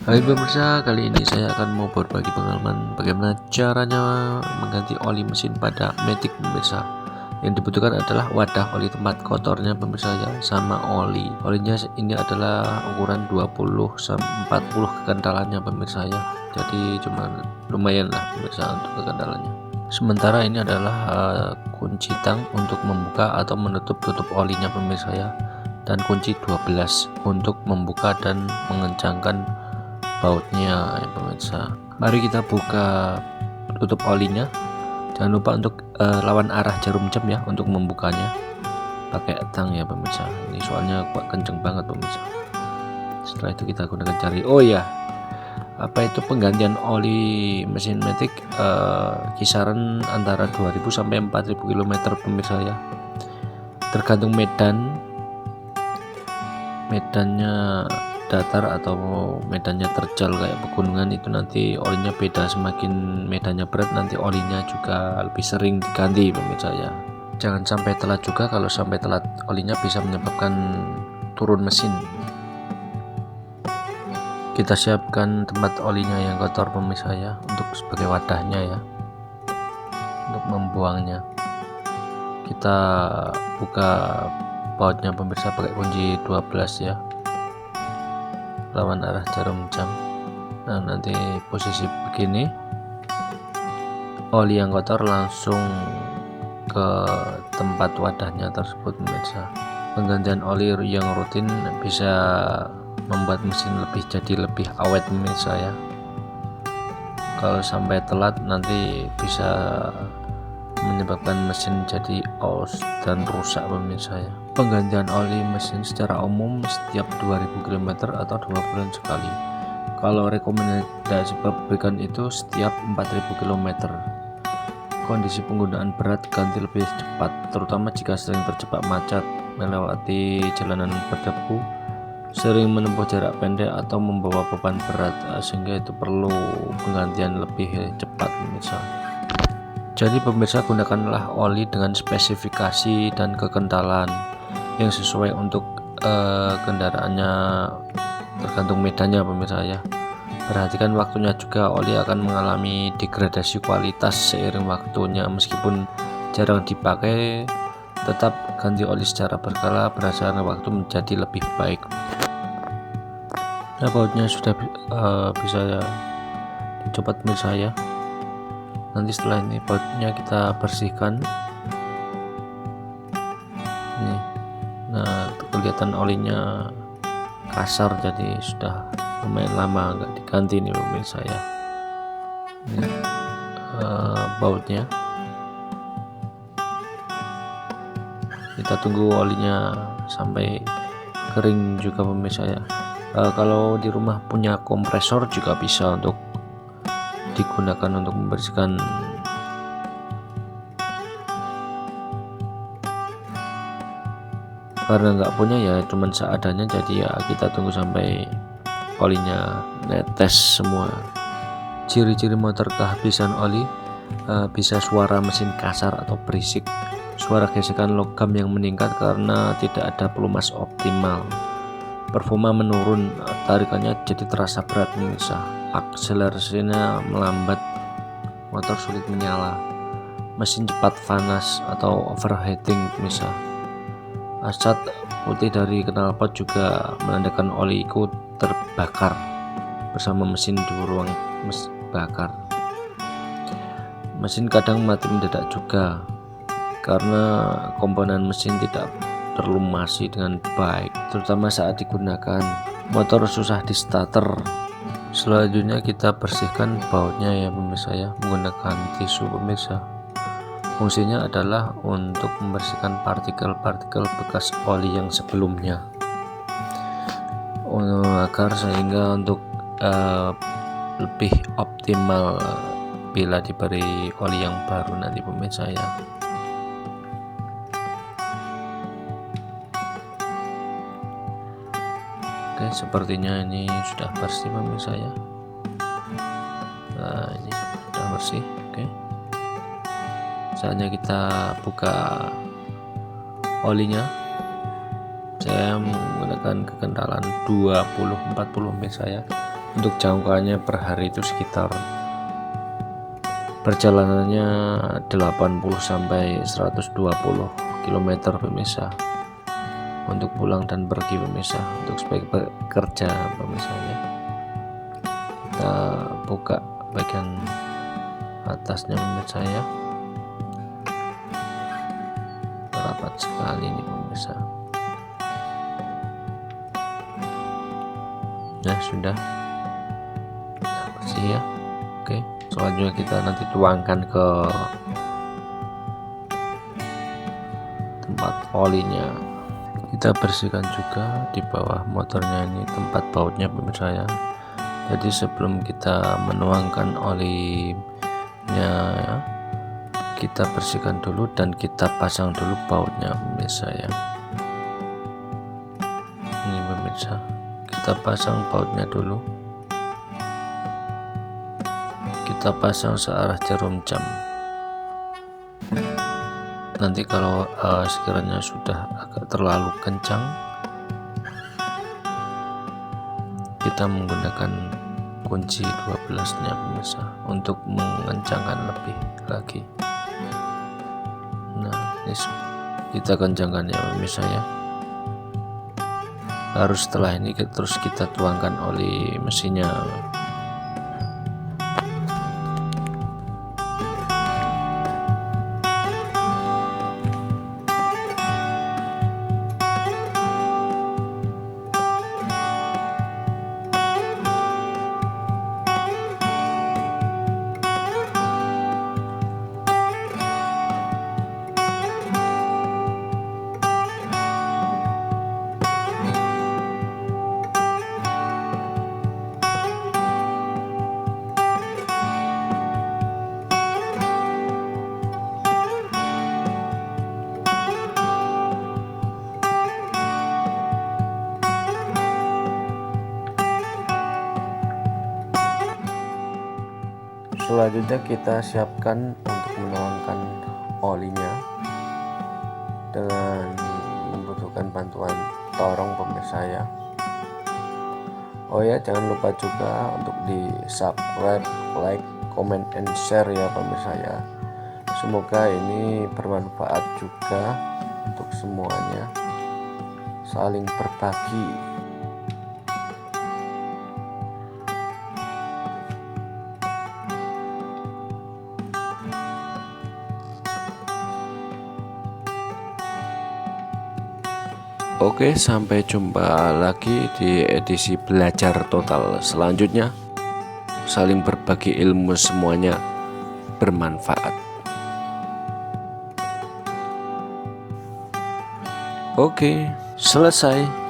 Hai pemirsa, kali ini saya akan mau berbagi pengalaman bagaimana caranya mengganti oli mesin pada Matic pemirsa. Yang dibutuhkan adalah wadah oli tempat kotornya pemirsa ya, sama oli. Olinya ini adalah ukuran 20 sampai 40 kekentalannya pemirsa ya. Jadi cuma lumayan lah pemirsa untuk kekentalannya. Sementara ini adalah kunci tang untuk membuka atau menutup tutup olinya pemirsa ya. Dan kunci 12 untuk membuka dan mengencangkan bautnya ya pemirsa. Mari kita buka tutup olinya. Jangan lupa untuk lawan arah jarum jam ya untuk membukanya pakai tang ya pemirsa. Ini soalnya kuat kenceng banget pemirsa. Setelah itu kita gunakan cari apa itu penggantian oli mesin Matic kisaran antara 2000 sampai 4000 km pemirsa ya, tergantung medannya datar atau medannya terjal kayak pegunungan, itu nanti olinya beda. Semakin medannya berat nanti olinya juga lebih sering diganti pemirsa ya. Jangan sampai telat juga, kalau sampai telat olinya bisa menyebabkan turun mesin. Kita siapkan tempat olinya yang kotor pemirsa ya, untuk sebagai wadahnya ya, untuk membuangnya. Kita buka bautnya pemirsa pakai kunci 12 ya, lawan arah jarum jam. Nah nanti posisi begini, oli yang kotor langsung ke tempat wadahnya tersebut pemirsa. Penggantian oli yang rutin bisa membuat mesin jadi lebih awet pemirsa ya. Kalau sampai telat nanti bisa menyebabkan mesin jadi aus dan rusak pemirsa ya. Penggantian oli mesin secara umum setiap 2000 km atau 2 bulan sekali. Kalau rekomendasi pabrikan itu setiap 4000 km. Kondisi penggunaan berat ganti lebih cepat, terutama jika sering terjebak macet, melewati jalanan berdebu, sering menempuh jarak pendek atau membawa beban berat, sehingga itu perlu penggantian lebih cepat pemirsa. Jadi pemirsa, gunakanlah oli dengan spesifikasi dan kekentalan yang sesuai untuk kendaraannya, tergantung medannya pemirsa ya. Perhatikan waktunya juga, oli akan mengalami degradasi kualitas seiring waktunya. Meskipun jarang dipakai, tetap ganti oli secara berkala berdasarkan waktu menjadi lebih baik. Nah bautnya sudah bisa dicopot pemirsa ya. Nanti setelah ini bautnya kita bersihkan ini. Nah kelihatan olinya kasar, jadi sudah lumayan lama nggak diganti nih pemirsa ya. Ini bautnya, kita tunggu olinya sampai kering juga pemirsa ya. Kalau di rumah punya kompresor juga bisa untuk digunakan untuk membersihkan. Karena nggak punya ya cuman seadanya, jadi ya kita tunggu sampai olinya netes semua. Ciri-ciri motor kehabisan oli, bisa suara mesin kasar atau berisik, suara gesekan logam yang meningkat karena tidak ada pelumas optimal, performa menurun, tarikannya jadi terasa berat pemirsa, akselerasinya melambat, motor sulit menyala, mesin cepat panas atau overheating pemirsa. Asap putih dari knalpot juga menandakan oli itu terbakar bersama mesin di ruang bakar. Mesin kadang mati mendadak juga karena komponen mesin tidak terlumasi dengan baik, terutama saat digunakan. Motor susah di starter. Selanjutnya kita bersihkan bautnya ya pemirsa ya, menggunakan tisu pemirsa. Fungsinya adalah untuk membersihkan partikel-partikel bekas oli yang sebelumnya, agar sehingga untuk lebih optimal bila diberi oli yang baru nanti pemirsa ya. Oke, sepertinya ini sudah bersih pemirsa ya. Nah ini sudah bersih. Oke, saatnya kita buka olinya. Saya menggunakan kekentalan 20-40 pemirsa ya. Untuk jangkauannya per hari itu sekitar perjalanannya 80 sampai 120 km pemirsa, untuk pulang dan pergi pemirsa. Untuk sebagai bekerja pemirsa, kita buka bagian atasnya pemirsa ya, rapat sekali ini pemirsa. Nah sudah bersih ya. Oke, selanjutnya kita nanti tuangkan ke tempat olinya. Kita bersihkan juga di bawah motornya ini, tempat bautnya pemirsa ya. Jadi sebelum kita menuangkan olinya ya, kita bersihkan dulu dan kita pasang dulu bautnya pemirsa ya. Ini pemirsa, kita pasang bautnya dulu. Kita pasang searah jarum jam. Nanti kalau sekiranya sudah agak terlalu kencang, kita menggunakan kunci 12 nya pemirsa untuk mengencangkan lebih lagi. Nah ini kita kencangkan ya pemirsa ya. Baru setelah ini terus kita tuangkan oli mesinnya. Selanjutnya kita siapkan untuk menuangkan olinya dengan membutuhkan bantuan torong pemirsa ya. Oh ya, jangan lupa juga untuk di subscribe, like, comment, and share ya pemirsa ya. Semoga ini bermanfaat juga untuk semuanya, saling berbagi. Oke, sampai jumpa lagi di edisi belajar total selanjutnya. Saling berbagi ilmu, semuanya bermanfaat. Oke, selesai.